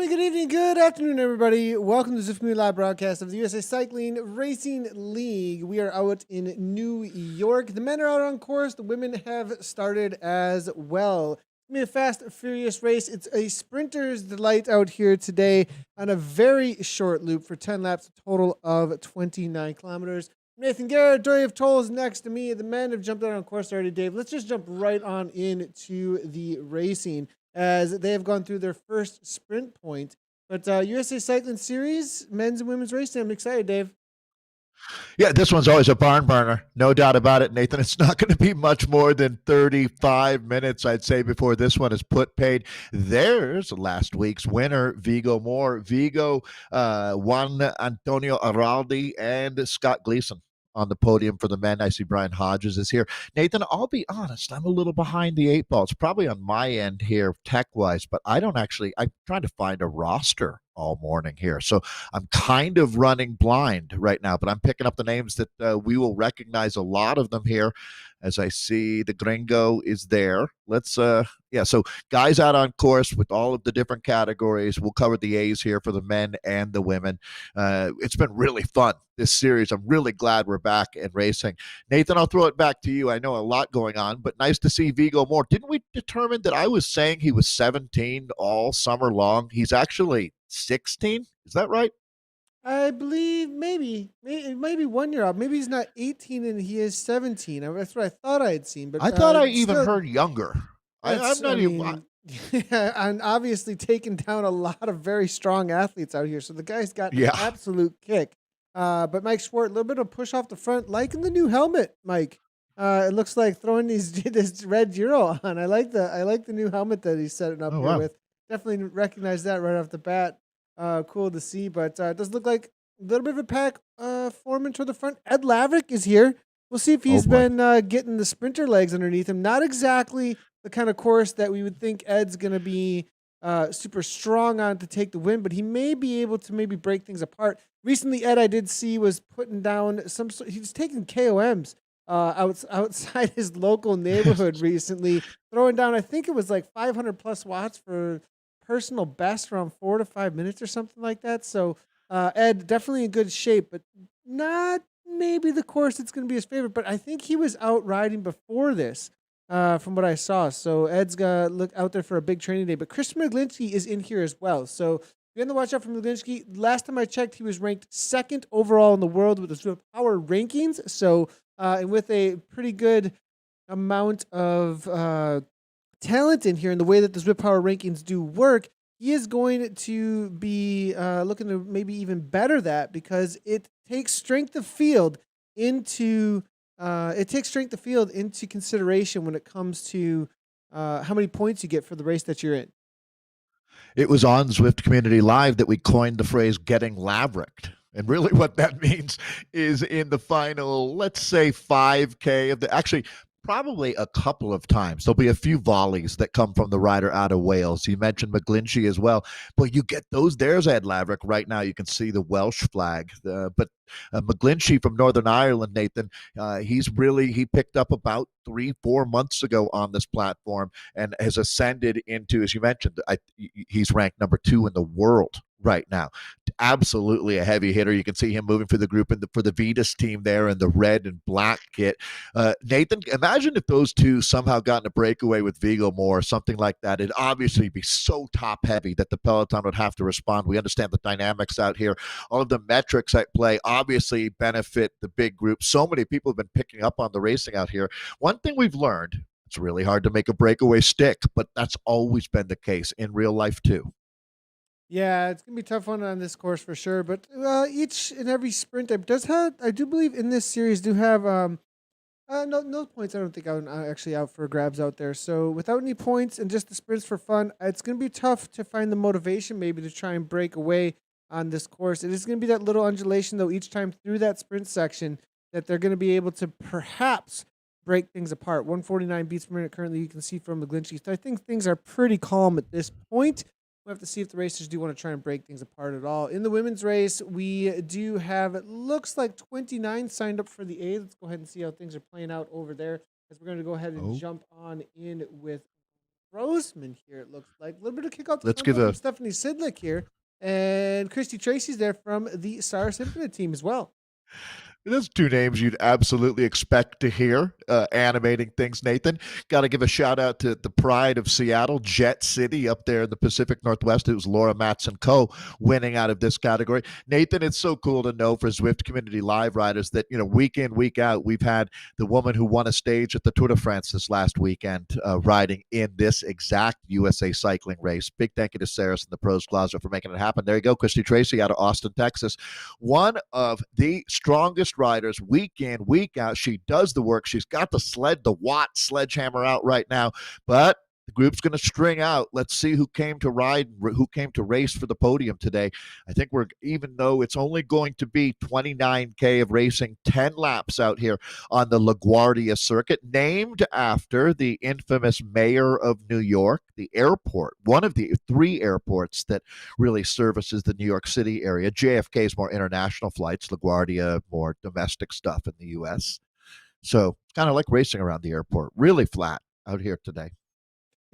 morning, good evening, good afternoon, everybody. Welcome to the Zwift Live broadcast of the USA Cycling Racing League. We are out in New York. The men are out on course. The women have started as well. It's going to be a fast, furious race. It's a sprinter's delight out here today on a very short loop for 10 laps, a total of 29 kilometers. Nathan Garrett, Dory of Toll is next to me. The men have jumped out on course already, Dave. Let's just jump right on into the racing, as they have gone through their first sprint point. But USA Cycling Series, men's and women's racing, I'm excited, Dave. Yeah, this one's always a barn burner. No doubt about it, Nathan. It's not going to be much more than 35 minutes, I'd say, before this one is put paid. There's last week's winner, Vigo Moore. Vigo won Antonio Araldi and Scott Gleason on the podium for the men. I see Brian Hodges is here. Nathan, I'll be honest, I'm a little behind the eight ball. It's probably on my end here tech-wise, but I'm trying to find a roster all morning here. So I'm kind of running blind right now, but I'm picking up the names that we will recognize, a lot of them here, as I see the Gringo is there. So guys out on course with all of the different categories. We'll cover the A's here for the men and the women. It's been really fun, this series. I'm really glad we're back and racing. Nathan, I'll throw it back to you. I know a lot going on, but nice to see Vigo Moore. Didn't we determine that I was saying he was 17 all summer long? He's actually 16. Is that right? I believe maybe 1 year off. Maybe he's not 18 and he is 17. That's what I thought I had seen. But I thought I even still, heard younger. I'm not even. yeah, and obviously taking down a lot of very strong athletes out here. So the guy's got an Yeah. absolute kick. But Mike Schwartz, a little bit of push off the front, liking the new helmet, Mike. It looks like throwing this red Euro on. I like the new helmet that he's setting up Oh, here wow. with. Definitely recognize that right off the bat. Cool to see, but it does look like a little bit of a pack forming toward the front. Ed Laverick is here. We'll see if he's Boy. been getting the sprinter legs underneath him. Not exactly the kind of course that we would think Ed's going to be super strong on to take the win, but he may be able to maybe break things apart. Recently, Ed, I did see, was putting down he's taking KOMs outside his local neighborhood recently, throwing down, I think it was like 500 plus watts for personal best, around 4 to 5 minutes or something like that. So Ed, definitely in good shape, but not maybe the course that's going to be his favorite. But I think he was out riding before this, from what I saw. So Ed's got to look out there for a big training day. But Christian Miglinski is in here as well. So you have to watch out for Miglinski. Last time I checked, he was ranked second overall in the world with the Swift Power rankings. So and with a pretty good amount of talent in here, and the way that the Zwift Power rankings do work, he is going to be looking to maybe even better that, because it takes strength of field into consideration when it comes to how many points you get for the race that you're in. It was on Zwift Community Live that we coined the phrase getting lavericked. And really what that means is in the final, let's say 5K of the, actually, probably a couple of times. There'll be a few volleys that come from the rider out of Wales. You mentioned McGlinchey as well. But you get those. There's Ed Laverick. Right now you can see the Welsh flag. But McGlinchey from Northern Ireland, Nathan, he picked up about 3-4 months ago on this platform and has ascended into, as you mentioned, he's ranked number 2 in the world right now. Absolutely a heavy hitter. You can see him moving for the group and for the Vetus team there in the red and black kit. Nathan, imagine if those two somehow got in a breakaway with Vigo Moore, something like that. It'd obviously be so top heavy that the peloton would have to respond. We understand the dynamics out here. All of the metrics at play obviously benefit the big group. So many people have been picking up on the racing out here. One thing we've learned, it's really hard to make a breakaway stick, but that's always been the case in real life too. Yeah, it's gonna be a tough one on this course for sure. But each and every sprint I do believe in this series do have no points. I don't think I'm actually out for grabs out there. So without any points and just the sprints for fun, it's gonna be tough to find the motivation maybe to try and break away on this course. It is gonna be that little undulation though each time through that sprint section that they're gonna be able to perhaps break things apart. 149 beats per minute currently, you can see from McGlinchey. So I think things are pretty calm at this point. We'll have to see if the racers do want to try and break things apart at all. In the women's race, we do have, it looks like 29 signed up for the A. Let's go ahead and see how things are playing out over there, as we're going to go ahead and jump on in with Grossman here, it looks like. A little bit of kick out the Let's front give though from a Stephanie Sidlick here. And Christy Tracy's there from the Saris Infinite team as well. Those two names you'd absolutely expect to hear animating things, Nathan. Got to give a shout out to the pride of Seattle, Jet City, up there in the Pacific Northwest. It was Laura Matson Co. winning out of this category. Nathan, it's so cool to know for Zwift Community Live riders that, week in, week out, we've had the woman who won a stage at the Tour de France this last weekend riding in this exact USA cycling race. Big thank you to Saris and the Pros Plaza for making it happen. There you go, Christy Tracy out of Austin, Texas. One of the strongest riders week in, week out. She does the work. She's got the Watt sledgehammer out right now, but the group's going to string out. Let's see who came to ride, who came to race for the podium today. I think even though it's only going to be 29K of racing, 10 laps out here on the LaGuardia circuit, named after the infamous mayor of New York, the airport, one of the 3 airports that really services the New York City area. JFK is more international flights, LaGuardia more domestic stuff in the U.S. So it's kind of like racing around the airport. Really flat out here today.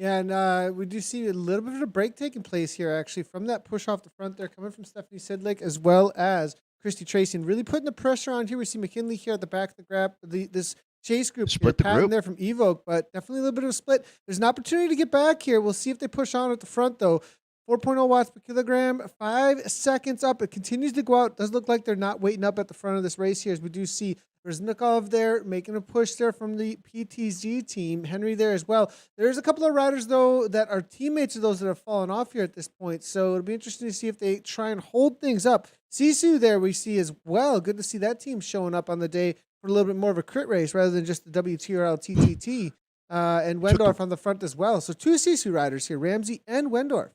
Yeah, and we do see a little bit of a break taking place here, actually, from that push off the front there, coming from Stephanie Sidlick as well as Christy Tracy, and really putting the pressure on here. We see McKinley here at the back of the grab, this chase group here, Split the Patton group. there from Evoke, but definitely a little bit of a split. There's an opportunity to get back here. We'll see if they push on at the front, though. 4.0 watts per kilogram, 5 seconds up. It continues to go out. Does look like they're not waiting up at the front of this race here, as we do see Reznikov there making a push there from the PTZ team. Henry there as well. There's a couple of riders, though, that are teammates of those that have fallen off here at this point. So it'll be interesting to see if they try and hold things up. Sisu there we see as well. Good to see that team showing up on the day for a little bit more of a crit race rather than just the WTRL TTT. And Wendorf on the front as well. So 2 Sisu riders here, Ramsey and Wendorf.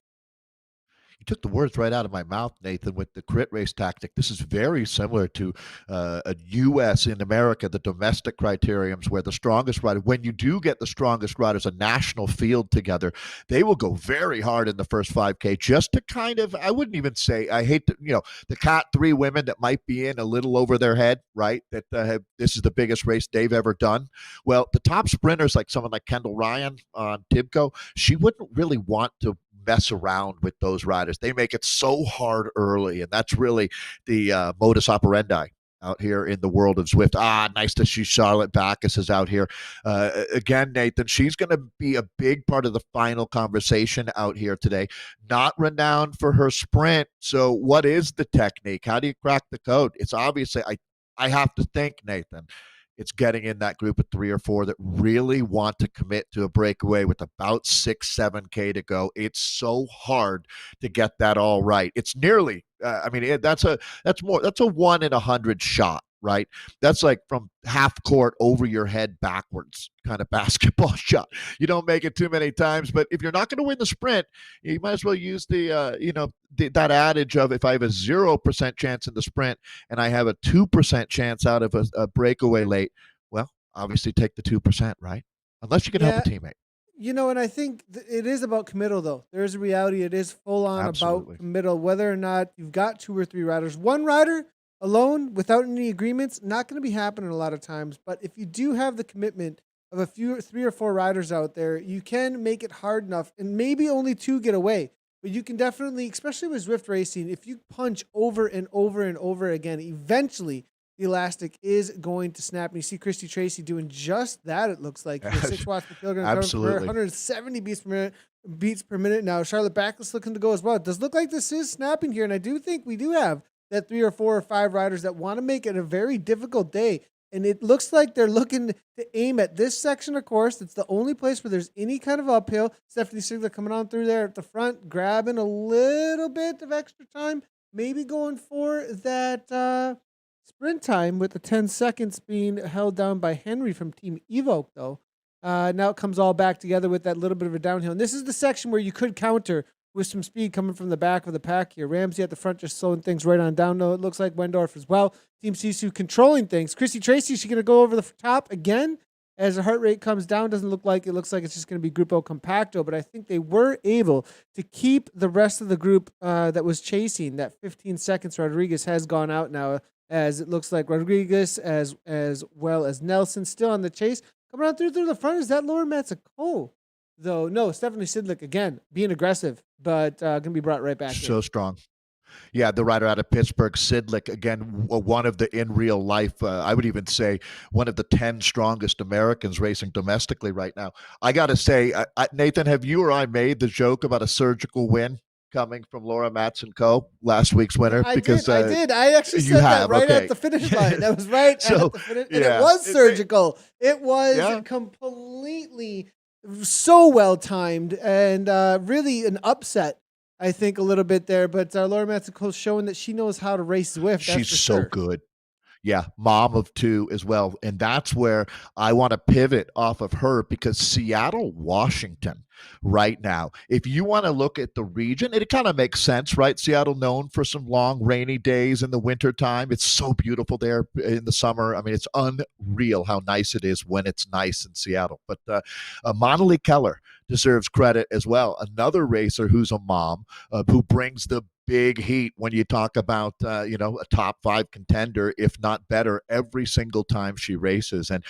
You took the words right out of my mouth, Nathan, with the crit race tactic. This is very similar to a U.S. in America, the domestic criteriums, where the strongest rider, when you do get the strongest riders, a national field together, they will go very hard in the first 5K just to kind of, I wouldn't even say, I hate to, the Cat 3 women that might be in a little over their head, right? That this is the biggest race they've ever done. Well, the top sprinters, like someone like Kendall Ryan on Tibco, she wouldn't really want to mess around with those riders. They make it so hard early, and that's really the modus operandi out here in the world of Zwift. Nice to see Charlotte Backus is out here. Again, Nathan, she's going to be a big part of the final conversation out here today. Not renowned for her sprint. So what is the technique? How do you crack the code? It's obviously, I have to think, Nathan, it's getting in that group of 3 or 4 that really want to commit to a breakaway with about 6, 7K to go. It's so hard to get that all right. It's nearly, that's a 1 in 100 shot, right? That's like from half court over your head backwards kind of basketball shot. You don't make it too many times, but if you're not going to win the sprint, you might as well use that adage of, if I have a 0% chance in the sprint and I have a 2% chance out of a breakaway late, well, obviously take the 2%, right? Unless you can help a teammate. And I think it is about committal, though. There's a reality. It is full on Absolutely. about committal, whether or not you've got 2 or 3 riders. One rider alone without any agreements, not going to be happening a lot of times. But if you do have the commitment of a few 3 or 4 riders out there, you can make it hard enough, and maybe only 2 get away. But you can definitely, especially with Zwift racing, if you punch over and over and over again, eventually the elastic is going to snap. And you see Christy Tracy doing just that, it looks like. 6 watts per kilogram. Absolutely. 170 beats per minute now. Charlotte Backus looking to go as well. It does look like this is snapping here, and I do think we do have that 3 or 4 or 5 riders that want to make it a very difficult day. And it looks like they're looking to aim at this section of course. It's the only place where there's any kind of uphill. Stephanie Sigler coming on through there at the front, grabbing a little bit of extra time, maybe going for that sprint time with the 10 seconds being held down by Henry from Team Evoke, though. Now it comes all back together with that little bit of a downhill. And this is the section where you could counter with some speed coming from the back of the pack here. Ramsey at the front just slowing things right on down. No, it looks like Wendorf as well. Team Sisu controlling things. Christy Tracy, she's going to go over the top again as the heart rate comes down. Doesn't look like it. Looks like it's just going to be Grupo Compacto, but I think they were able to keep the rest of the group that was chasing. That 15 seconds Rodriguez has gone out now, as it looks like Rodriguez as well as Nelson still on the chase. Coming on through the front is that Lauren Matsuko though. No, Stephanie Sidlick again being aggressive, but gonna be brought right back in. So strong. Yeah, the rider out of Pittsburgh, Sidlick, again, one of the in real life, I would even say one of the 10 strongest Americans racing domestically right now. I got to say, Nathan, have you or I made the joke about a surgical win coming from Laura Matson Co. last week's winner? I Because did. I did. I actually you said that have, right at okay. the finish line. That was right So, at the finish, and it yeah, was surgical. It was yeah. completely so well timed and really an upset. I think a little bit there, but Laura Matsuko's showing that she knows how to race Zwift. That's She's for so sure. good. Yeah, mom of two as well. And that's where I want to pivot off of her because Seattle, Washington, right now, if you want to look at the region, it kind of makes sense, right? Seattle known for some long rainy days in the wintertime. It's so beautiful there in the summer. I mean, it's unreal how nice it is when it's nice in Seattle. But Monali Keller deserves credit as well. Another racer who's a mom who brings the big heat when you talk about a top 5 contender, if not better, every single time she races. And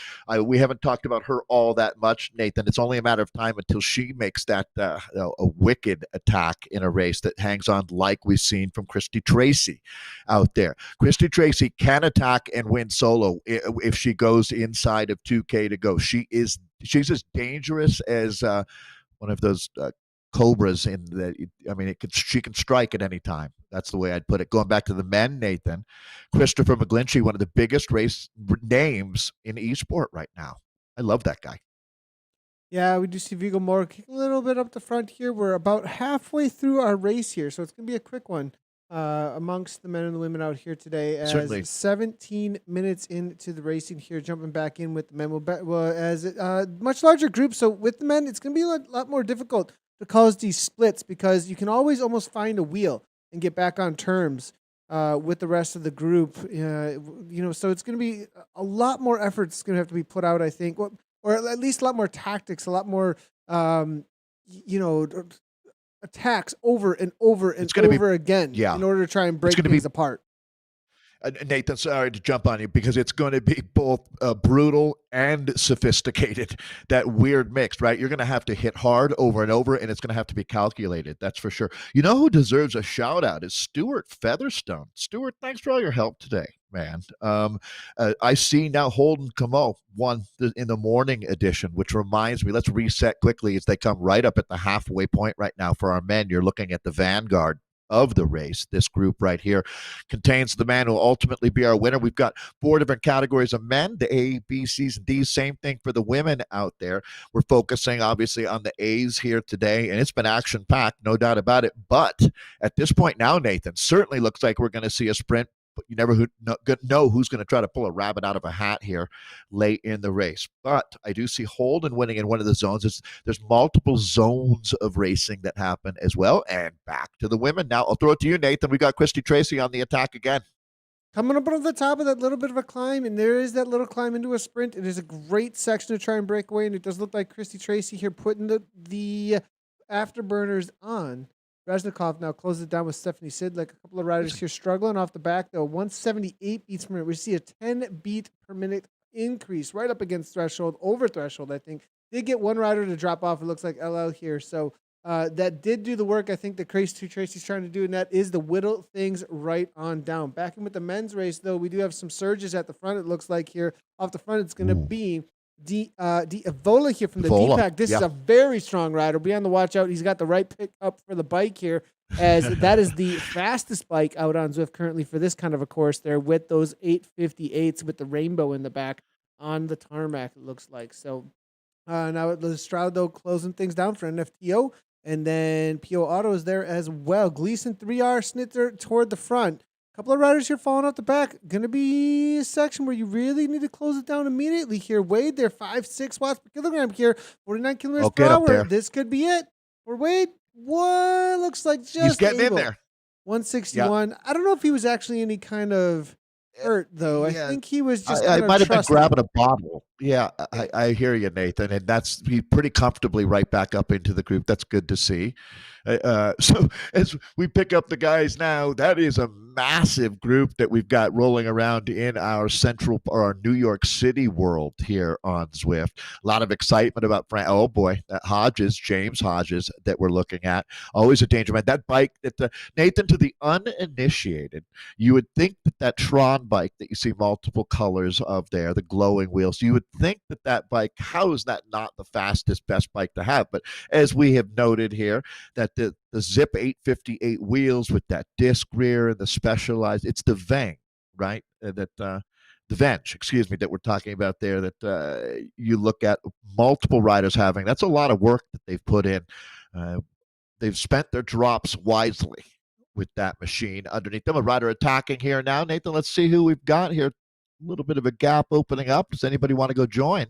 we haven't talked about her all that much, Nathan. It's only a matter of time until she makes that a wicked attack in a race that hangs on, like we've seen from Christy Tracy out there. Christy Tracy can attack and win solo if she goes inside of 2K to go. She's as dangerous as one of those cobras in that. I mean, she can strike at any time. That's the way I'd put it. Going back to the men, Nathan, Christopher McGlinchey, one of the biggest race names in esport right now. I love that guy. Yeah, we do see Vigo Moore kicking a little bit up the front here. We're about halfway through our race here, so it's going to be a quick one amongst the men and the women out here today. As Certainly. 17 minutes into the racing here, jumping back in with the men. As much larger group, so with the men, it's going to be a lot more difficult to cause these splits because you can always almost find a wheel and get back on terms with the rest of the group. So it's going to be a lot more effort that's going to have to be put out, I think. Or at least a lot more tactics, a lot more, attacks over and over and over again in order to try and break things apart. Nathan, sorry to jump on you because it's going to be both brutal and sophisticated, that weird mix, right? You're going to have to hit hard over and over, and it's going to have to be calculated. That's for sure. You know who deserves a shout out is Stuart Featherstone. Stuart, thanks for all your help today, man. I see now Holden Camo won in the morning edition, which reminds me, let's reset quickly as they come right up at the halfway point right now for our men. You're looking at the vanguard of the race. This group right here contains the man who will ultimately be our winner. We've got 4 different categories of men, the A, B, C's, and D's. Same thing for the women out there. We're focusing obviously on the A's here today, and it's been action-packed, no doubt about it. But at this point now, Nathan, certainly looks like we're going to see a sprint, but you never know who's going to try to pull a rabbit out of a hat here late in the race. But I do see Holden winning in one of the zones. There's multiple zones of racing that happen as well. And back to the women. Now I'll throw it to you, Nathan. We got Christy Tracy on the attack again. Coming up on the top of that little bit of a climb, and there is that little climb into a sprint. It is a great section to try and break away, and it does look like Christy Tracy here putting the afterburners on. Reznikov now closes it down with Stephanie Sidlick. A couple of riders here struggling off the back, though. 178 beats per minute. We see a 10 beat per minute increase right up against threshold, over threshold, I think. Did get one rider to drop off. It looks like LL here. So that did do the work, I think, that Tracy's trying to do, and that is the whittle things right on down. Back in with the men's race, though, we do have some surges at the front, it looks like here. Off the front, it's going to be Evola here from the D-Pack. This is a very strong rider. Be on the watch out. He's got the right pick up for the bike here, as that is the fastest bike out on Zwift currently for this kind of a course there, with those 858s with the rainbow in the back on the tarmac, it looks like. So now the Stroud, though, closing things down for NFTO, and then PO Auto is there as well. Gleason 3R Snitzer toward the front. Couple of riders here falling out the back. Going to be a section where you really need to close it down immediately here. Wade, they're 5-6 watts per kilogram here, 49 kilometers per hour. This could be it for Wade. What looks like just he's getting able. in there. 161. Yeah. I don't know if he was actually any kind of hurt though. I Yeah, think he was just I kind of might have been trusting. grabbing a bottle. Yeah, I hear you, Nathan, and that's he's pretty comfortably right back up into the group. That's good to see. So as we pick up the guys now, that is a massive group that we've got rolling around in our central or our New York City world here on Zwift. A lot of excitement about oh boy, that Hodges, James Hodges, that we're looking at. Always a danger man. That bike that Nathan, to the uninitiated, you would think that that Tron bike that you see multiple colors of there, the glowing wheels, you would think that that bike, how is that not the fastest, best bike to have? But as we have noted here, that the Zip 858 wheels with that disc rear and the specialized, it's the Vang, right? The Venge, excuse me, that we're talking about there, that you look at multiple riders having. That's a lot of work that they've put in. Uh, they've spent their drops wisely with that machine underneath them. A rider attacking here now. Nathan, let's see who we've got here. A little bit of a gap opening up. Does anybody want to go join?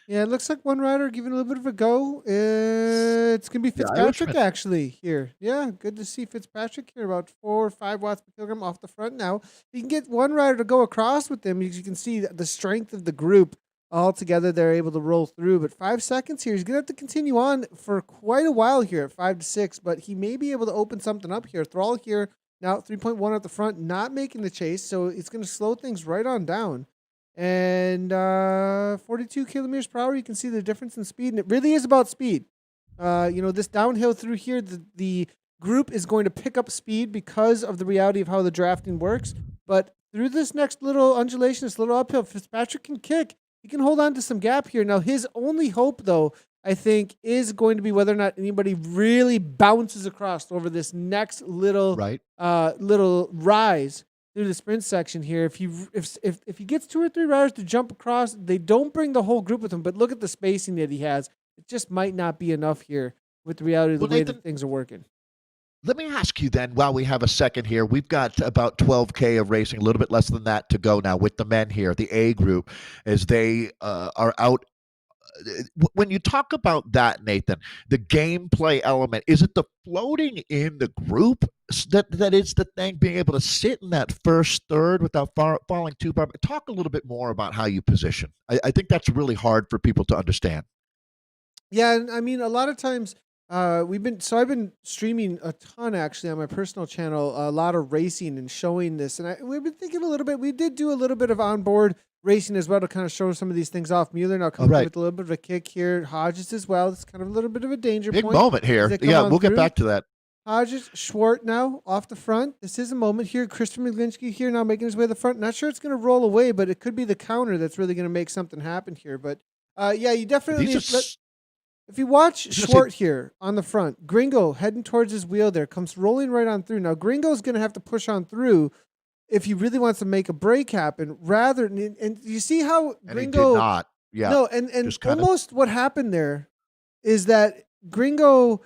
Yeah, it looks like one rider giving a little bit of a go. It's gonna be The Fitzpatrick Irishman. actually here. Yeah, good to see Fitzpatrick here. About 4 or 5 watts per kilogram off the front now. You can get one rider to go across with them. As you can see the strength of the group all together. They're able to roll through. But 5 seconds here. He's gonna have to continue on for quite a while here at 5 to 6. But he may be able to open something up here. Thrall here now 3.1 at the front, not making the chase. So it's gonna slow things right on down. And 42 kilometers per hour, you can see the difference in speed, and it really is about speed. This downhill through here, the group is going to pick up speed because of the reality of how the drafting works. But through this next little undulation, this little uphill, Fitzpatrick can kick. He can hold on to some gap here. Now, his only hope, though, I think, is going to be whether or not anybody really bounces across over this next little Right. little rise through the sprint section here. If he gets 2 or 3 riders to jump across, they don't bring the whole group with him. But look at the spacing that he has. It just might not be enough here with the reality of the Well, way Nathan, that things are working. let me ask you then, while we have a second here, we've got about 12K of racing, a little bit less than that to go now with the men here, the A group, as they are out. When you talk about that, Nathan, the gameplay element, is it the floating in the group that is the thing, being able to sit in that first third without falling too far? Talk a little bit more about how you position. I think that's really hard for people to understand. Yeah, and I mean, a lot of times I've been streaming a ton actually on my personal channel, a lot of racing and showing this, and we've been thinking a little bit. We did do a little bit of onboard racing as well to kind of show some of these things off. Mueller now All coming through right. with a little bit of a kick here. Hodges as well. It's kind of a little bit of a danger Big point moment as here. they come Yeah, on we'll get through. back to that. Hodges, Schwart now off the front. This is a moment here. Christopher McGlinchey here now making his way to the front. Not sure it's going to roll away, but it could be the counter that's really going to make something happen here. But yeah, you definitely These are if you watch I was gonna Schwart here on the front, Gringo heading towards his wheel there, comes rolling right on through. Now Gringo's going to have to push on through if he really wants to make a break happen. And you see how and he did Gringo not. Yeah, no, and just kind of. almost what happened there is that Gringo.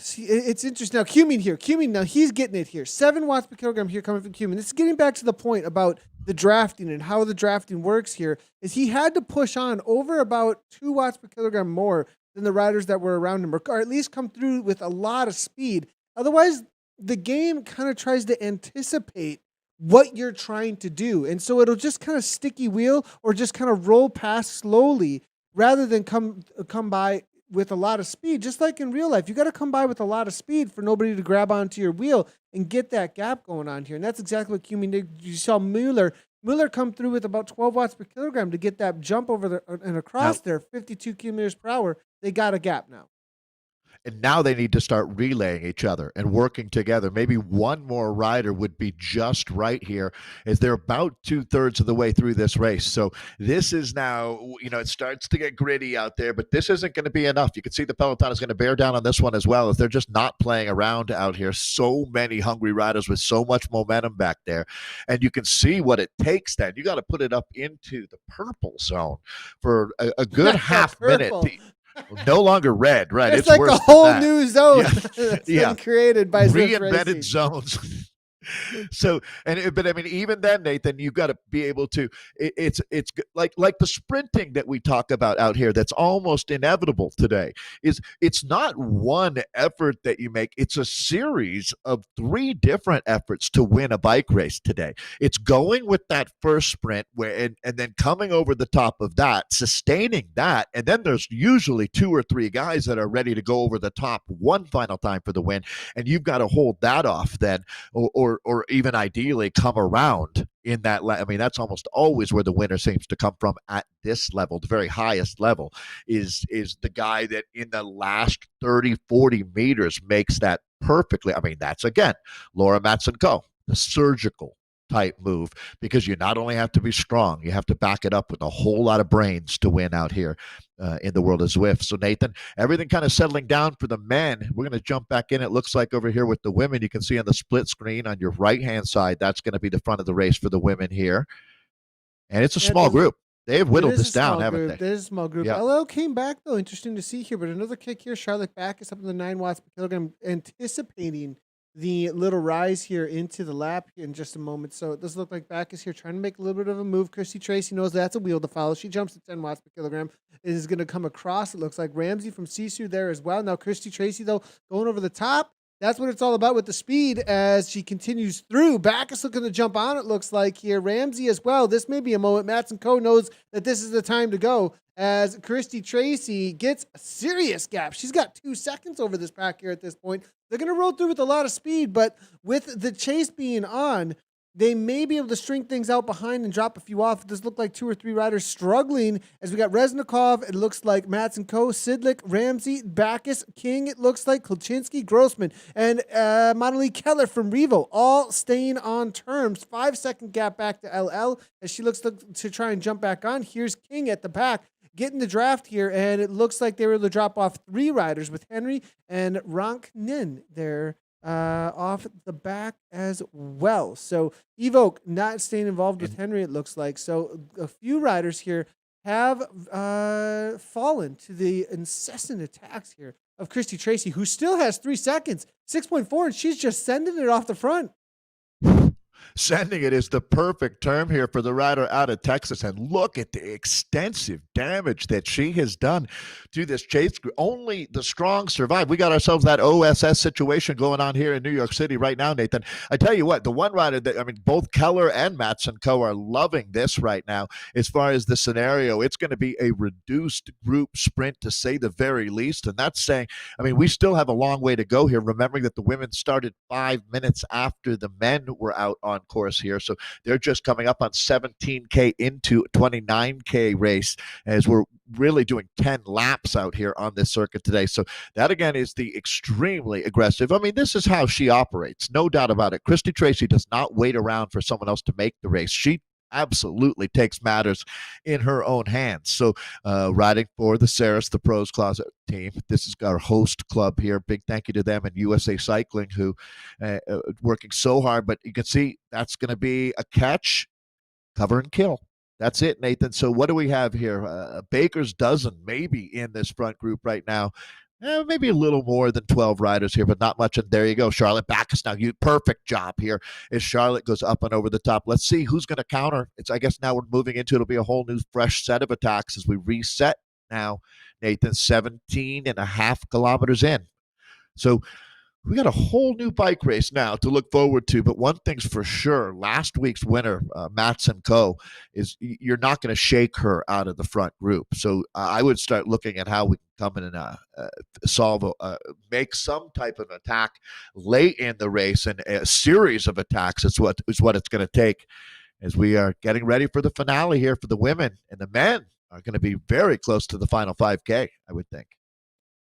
See, it's interesting now. Cumin now he's getting it here. 7 watts per kilogram here coming from Cumin. This is getting back to the point about the drafting and how the drafting works here. Is he had to push on over about 2 watts per kilogram more than the riders that were around him, or at least come through with a lot of speed. Otherwise, the game kind of tries to anticipate what you're trying to do, and so it'll just kind of sticky wheel or just kind of roll past slowly rather than come by with a lot of speed. Just like in real life, you got to come by with a lot of speed for nobody to grab onto your wheel and get that gap going on here. And that's exactly what Cumin did. You saw Mueller come through with about 12 watts per kilogram to get that jump over and across Now, there, 52 kilometers per hour. They got a gap now. and now they need to start relaying each other and working together. Maybe one more rider would be just right here, as they're about 2/3 of the way through this race. So this is now, it starts to get gritty out there, but this isn't going to be enough. You can see the peloton is going to bear down on this one as well, as they're just not playing around out here. So many hungry riders with so much momentum back there, and you can see what it takes. Then you got to put it up into the purple zone for a good half minute. Purple. No longer red, right? It's It's like worse a than whole that. new zone Yeah. that's Yeah. been created by Zwift Reinvented Racing. zones. So, but I mean, even then, Nathan, you've got to be able to. It's like the sprinting that we talk about out here. That's almost inevitable today. It's not one effort that you make. It's a series of three different efforts to win a bike race today. It's going with that first sprint where, and then coming over the top of that, sustaining that, and then there's usually two or three guys that are ready to go over the top one final time for the win, and you've got to hold that off then, or even ideally come around in that. I mean, that's almost always where the winner seems to come from at this level. The very highest level is the guy that in the last 30-40 meters makes that perfectly. I mean, that's again Laura Matsenko, the surgical type move, because you not only have to be strong, you have to back it up with a whole lot of brains to win out here in the world of Zwift. So, Nathan, everything kind of settling down for the men. We're going to jump back in. It looks like over here with the women, you can see on the split screen on your right-hand side, that's going to be the front of the race for the women here. And it's a Yeah, it small does. group. They have It whittled is this a down, small haven't group. they? It is a small group. Yeah. LL came back though. Interesting to see here, but another kick here. Charlotte Backus up in the 9 watts per kilogram, anticipating the little rise here into the lap in just a moment. So it does look like Backus here trying to make a little bit of a move. Christy Tracy knows that's a wheel to follow. She jumps to 10 watts per kilogram. It is going to come across. It looks like Ramsey from Sisu there as well. Now Christy Tracy though going over the top. That's what it's all about with the speed as she continues through. Backus looking to jump on, it looks like here. Ramsey as well. This may be a moment. Matson Co knows that this is the time to go as Christy Tracy gets a serious gap. She's got 2 seconds over this pack here at this point. They're going to roll through with a lot of speed, but with the chase being on, they may be able to string things out behind and drop a few off. It does look like 2 or 3 riders struggling as we got Reznikov. It looks like Matson Co, Sidlick, Ramsey, Backus, King. It looks like Kolchinsky, Grossman, and Monalee Keller from Revo all staying on terms. 5-second gap back to LL as she looks to try and jump back on. Here's King at the back getting the draft here, and it looks like they were able to drop off 3 riders with Henry and Ronk Nin there off the back as well. So Evoke not staying involved with Henry, it looks like. So a few riders here have fallen to the incessant attacks here of Christy Tracy, who still has 3 seconds, 6.4, and she's just sending it off the front. Sending it is the perfect term here for the rider out of Texas. And look at the extensive damage that she has done to this chase group. Only the strong survive. We got ourselves that OSS situation going on here in New York City right now, Nathan. I tell you what, the one rider that, I mean, both Keller and Matson Co are loving this right now as far as the scenario. It's going to be a reduced group sprint to say the very least. And that's saying, I mean, we still have a long way to go here, remembering that the women started 5 minutes after the men were out on course here. So they're just coming up on 17K into 29K race as we're really doing 10 laps out here on this circuit today. So that again is the extremely aggressive. I mean, this is how she operates, no doubt about it. Christy Tracy does not wait around for someone else to make the race. She absolutely takes matters in her own hands. So riding for the Saris, the Pros Closet team. This is our host club here. Big thank you to them and USA Cycling, who working so hard. But you can see that's going to be a catch, cover and kill. That's it, Nathan. So what do we have here? A baker's dozen maybe in this front group right now. Maybe a little more than 12 riders here, but not much. And there you go. Charlotte Backus now. Perfect job here as Charlotte goes up and over the top. Let's see who's going to counter. I guess now we're moving into, it'll be a whole new fresh set of attacks as we reset now, Nathan, 17.5 kilometers in. So we got a whole new bike race now to look forward to. But one thing's for sure, last week's winner, Matson Co, is you're not going to shake her out of the front group. So I would start looking at how we can come in and make some type of attack late in the race, and a series of attacks is what it's going to take as we are getting ready for the finale here for the women. And the men are going to be very close to the final 5K, I would think.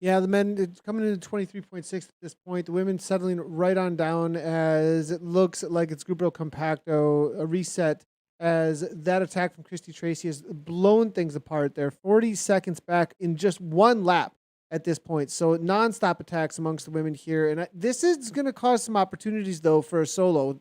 Yeah, the men it's coming into 23.6 at this point. The women settling right on down as it looks like it's Grupo Compacto, a reset as that attack from Christy Tracy has blown things apart there. 40 seconds back in just one lap at this point. So nonstop attacks amongst the women here. And this is going to cause some opportunities, though, for a solo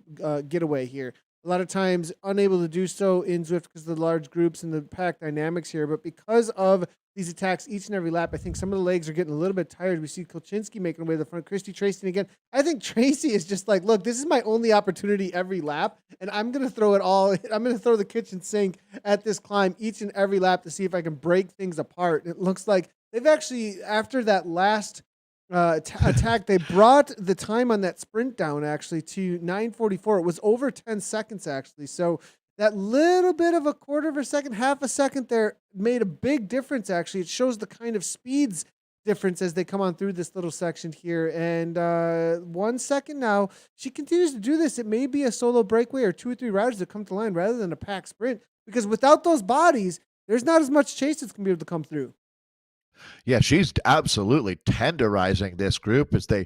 getaway here. A lot of times unable to do so in Zwift because of the large groups and the pack dynamics here. But because of these attacks each and every lap. I think some of the legs are getting a little bit tired. We see Kolchinski making away to the front, Christy Tracy again. I think Tracy is just like, look, this is my only opportunity every lap, and I'm going to throw it all. I'm going to throw the kitchen sink at this climb each and every lap to see if I can break things apart. It looks like they've actually, after that last attack, they brought the time on that sprint down actually to 9:44. It was over 10 seconds actually. So that little bit of a quarter of a second, half a second there made a big difference actually. It shows the kind of speeds difference as they come on through this little section here. And 1 second now, she continues to do this. It may be a solo breakaway or 2 or 3 riders that come to the line rather than a pack sprint, because without those bodies, there's not as much chase that's going to be able to come through. Yeah, she's absolutely tenderizing this group as they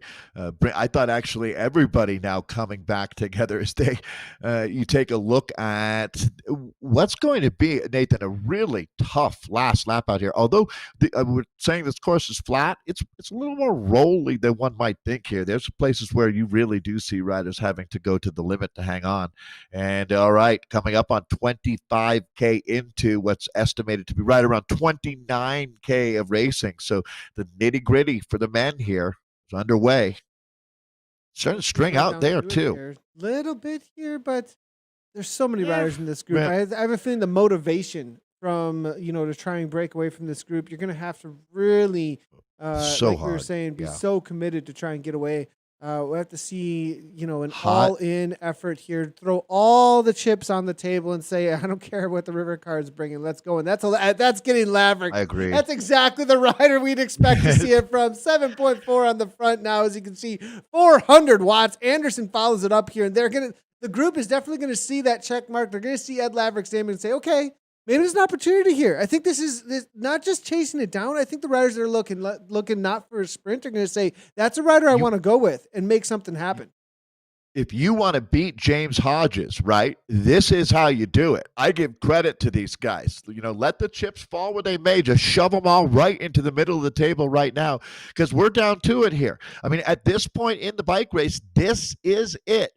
bring. I thought actually everybody now coming back together as they, you take a look at what's going to be, Nathan, a really tough last lap out here. Although we're saying this course is flat, it's a little more rolly than one might think here. There's places where you really do see riders having to go to the limit to hang on. And all right, coming up on 25K into what's estimated to be right around 29K of racing. So the nitty gritty for the men here is underway. Starting to string out there too. Little bit here, but there's so many riders in this group. I have a feeling the motivation from, to try and break away from this group, you're going to have to really, like we were saying, be so committed to try and get away. We'll have to see, an all-in effort here. Throw all the chips on the table and say, I don't care what the river card's bringing. Let's go. And that's getting Laverick. I agree. That's exactly the rider we'd expect to see it from. 7.4 on the front now, as you can see, 400 watts. Anderson follows it up here, and the group is definitely going to see that check mark. They're going to see Ed Laverick's name and say, okay, maybe there's an opportunity here. I think this is not just chasing it down. I think the riders that are looking not for a sprint are going to say, that's a rider I want to go with and make something happen. If you want to beat James Hodges, right, this is how you do it. I give credit to these guys. Let the chips fall where they may. Just shove them all right into the middle of the table right now, because we're down to it here. I mean, at this point in the bike race, this is it.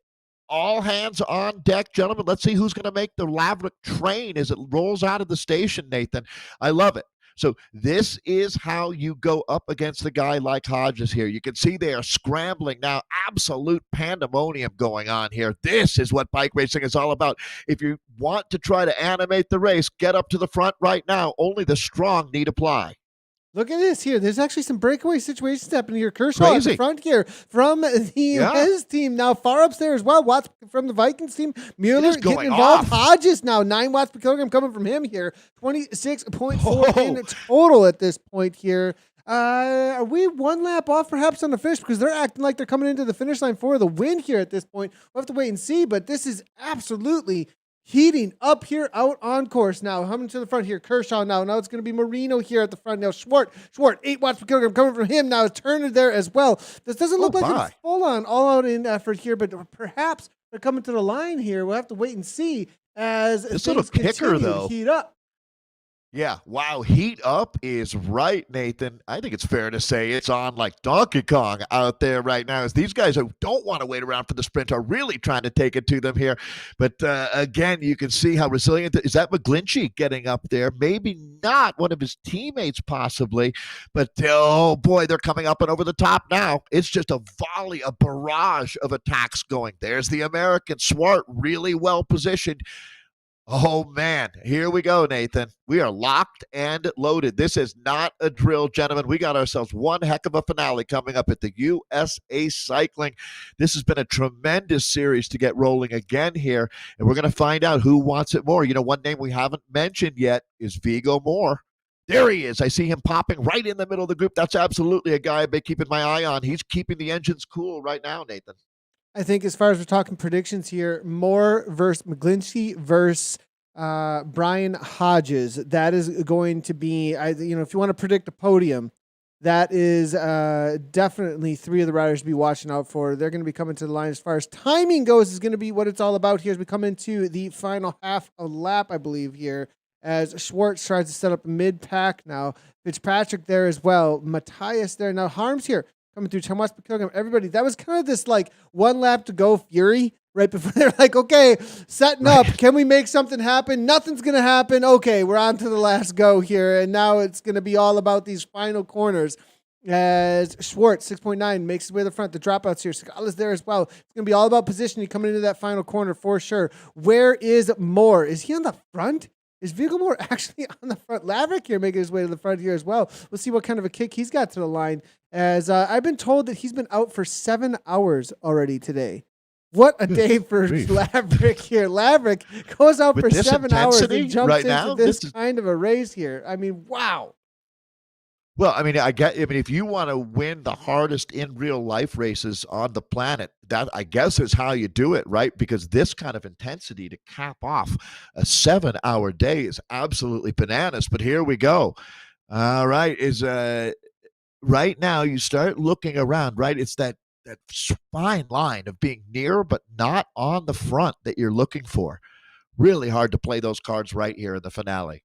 All hands on deck, gentlemen. Let's see who's going to make the Laverick train as it rolls out of the station, Nathan. I love it. So this is how you go up against a guy like Hodges here. You can see they are scrambling now. Absolute pandemonium going on here. This is what bike racing is all about. If you want to try to animate the race, get up to the front right now. Only the strong need apply. Look at this here. There's actually some breakaway situations happening here. Kershaw at the front here from the his team. Now far up there as well. Watts from the Vikings team. Mueller getting involved. Hodges now 9 watts per kilogram coming from him here. 26.4 in total at this point here. Are we one lap off perhaps on the finish, because they're acting like they're coming into the finish line for the win here at this point? We'll have to wait and see, but this is absolutely heating up here out on course now. Coming to the front here, Kershaw now. Now it's going to be Marino here at the front. Now Schwartz, 8 watts per kilogram coming from him. Now Turner there as well. This doesn't look like it's full on all out in effort here, but perhaps they're coming to the line here. We'll have to wait and see as this little kicker though heat up. Yeah, wow, heat up is right, Nathan. I think it's fair to say it's on like Donkey Kong out there right now, as these guys who don't want to wait around for the sprint are really trying to take it to them here. But again, you can see how resilient. Is that McGlinchey getting up there? Maybe not, one of his teammates possibly. But, oh, boy, they're coming up and over the top now. It's just a volley, a barrage of attacks going. There's the American. Swart really well positioned. Oh, man, here we go, Nathan. We are locked and loaded. This is not a drill, gentlemen. We got ourselves one heck of a finale coming up at the USA Cycling. This has been a tremendous series to get rolling again here, and we're going to find out who wants it more. One name we haven't mentioned yet is Vigo Moore. There he is. I see him popping right in the middle of the group. That's absolutely a guy I've been keeping my eye on. He's keeping the engines cool right now, Nathan. I think as far as we're talking predictions here, Moore versus McGlinchey versus Brian Hodges. That is going to be, if you want to predict a podium, that is definitely 3 of the riders to be watching out for. They're going to be coming to the line. As far as timing goes, is going to be what it's all about here as we come into the final half a lap, I believe, here, as Schwartz tries to set up a mid-pack now. Fitzpatrick there as well. Matthias there. Now Harms here coming through 10 watts per kilogram. Everybody, that was kind of this like 1 lap to go fury right before they're like, okay, setting up. Right. Can we make something happen? Nothing's going to happen. Okay, we're on to the last go here. And now it's going to be all about these final corners. As Schwartz, 6.9, makes his way to the front. The dropouts here. Sagala's there as well. It's going to be all about positioning coming into that final corner for sure. Where is Moore? Is he on the front? Is Viggo Moore actually on the front? Laverick here making his way to the front here as well. We'll see what kind of a kick he's got to the line. As I've been told that he's been out for 7 hours already today. What a day for Laverick here. Laverick goes out With for 7 hours and jumps right into now, this kind of a race here. I mean, wow. Well, I mean, if you want to win the hardest in real life races on the planet, that I guess is how you do it, right? Because this kind of intensity to cap off a 7-hour day is absolutely bananas. But here we go. All right, right now you start looking around, right? It's that fine line of being near but not on the front that you're looking for. Really hard to play those cards right here in the finale.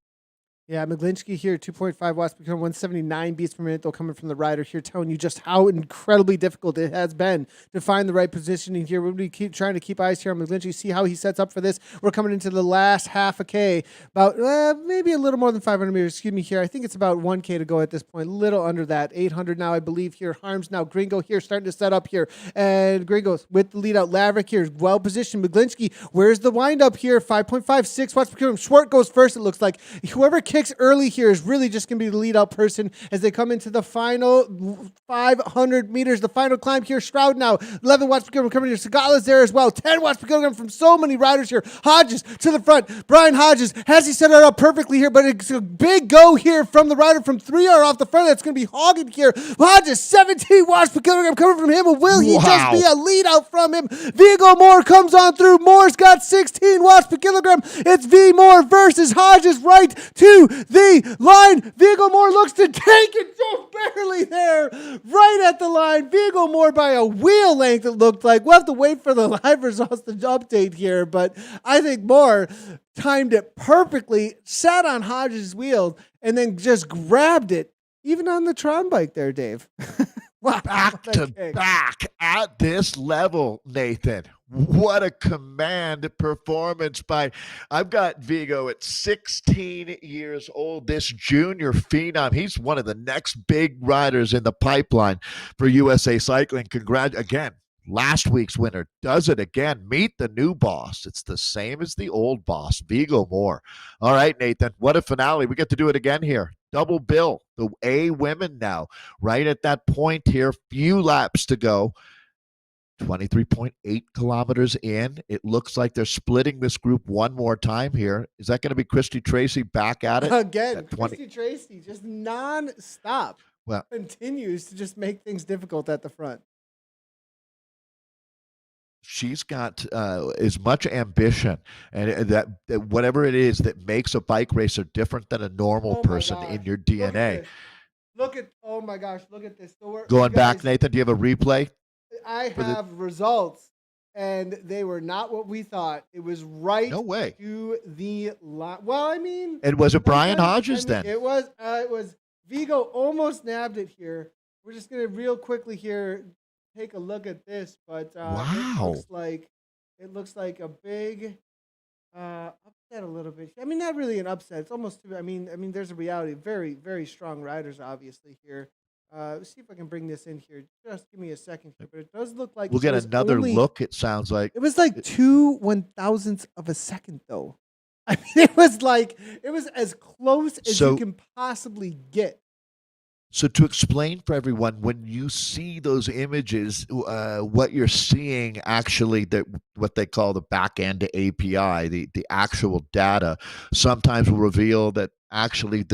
Yeah, McGlinchey here, 2.5 watts per kilometer, 179 beats per minute, though, coming from the rider here, telling you just how incredibly difficult it has been to find the right positioning here. We'll be trying to keep eyes here on McGlinchey, see how he sets up for this. We're coming into the last half a K, about maybe a little more than 500 meters, excuse me here. I think it's about 1K to go at this point, a little under that. 800 now, I believe, here. Harms now. Gringo here starting to set up here. And Gringo with the lead out. Laverick here is well positioned. McGlinchey, where's the wind up here? 5.5, 6 watts per kilometer. Schwartz goes first, it looks like. Whoever kicks early here is really just going to be the lead out person as they come into the final 500 meters, the final climb here. Stroud now, 11 watts per kilogram coming here. Sagala's there as well, 10 watts per kilogram from so many riders here. Hodges to the front. Brian Hodges, has he set it up perfectly here, but it's a big go here from the rider from 3R off the front. That's going to be hogging here. Hodges, 17 watts per kilogram coming from him. Will he just be a lead out from him? Viggo Moore comes on through. Moore's got 16 watts per kilogram. It's V Moore versus Hodges right to the line. Viggo Moore looks to take it just barely there, right at the line. Viggo Moore by a wheel length, it looked like. We'll have to wait for the live results to update here, but I think Moore timed it perfectly, sat on Hodges' wheel, and then just grabbed it, even on the Tron bike there, Dave. Wow, back to back at this level, Nathan. What a command performance by, I've got Viggo at 16 years old, this junior phenom. He's one of the next big riders in the pipeline for USA Cycling. Again, last week's winner does it again. Meet the new boss. It's the same as the old boss, Viggo Moore. All right, Nathan, what a finale. We get to do it again here. Double bill, the A women now, right at that point here. Few laps to go. 23.8 kilometers in. It looks like they're splitting this group one more time here. Is that going to be Christy Tracy back at it? Again, Christy Tracy just non-stop continues to just make things difficult at the front. She's got as much ambition and that whatever it is that makes a bike racer different than a normal person in your DNA. Oh my gosh, look at this. So going back, Nathan, do you have a replay? I have results, and they were not what we thought. It was right to the line. Well, I mean, and was it Brian Hodges then? It was Viggo almost nabbed it here. We're just gonna real quickly here take a look at this, but wow, it looks like a big upset a little bit. I mean, not really an upset. It's almost. I mean, there's a reality. Very, very strong riders, obviously here. Let's see if I can bring this in here. Just give me a second here, but it does look like we'll get another look. It sounds like it was like 2/1000ths of a second, though. I mean, it was as close as you can possibly get. So to explain for everyone, when you see those images, what you're seeing actually, what they call the back end API, the actual data, sometimes will reveal that actually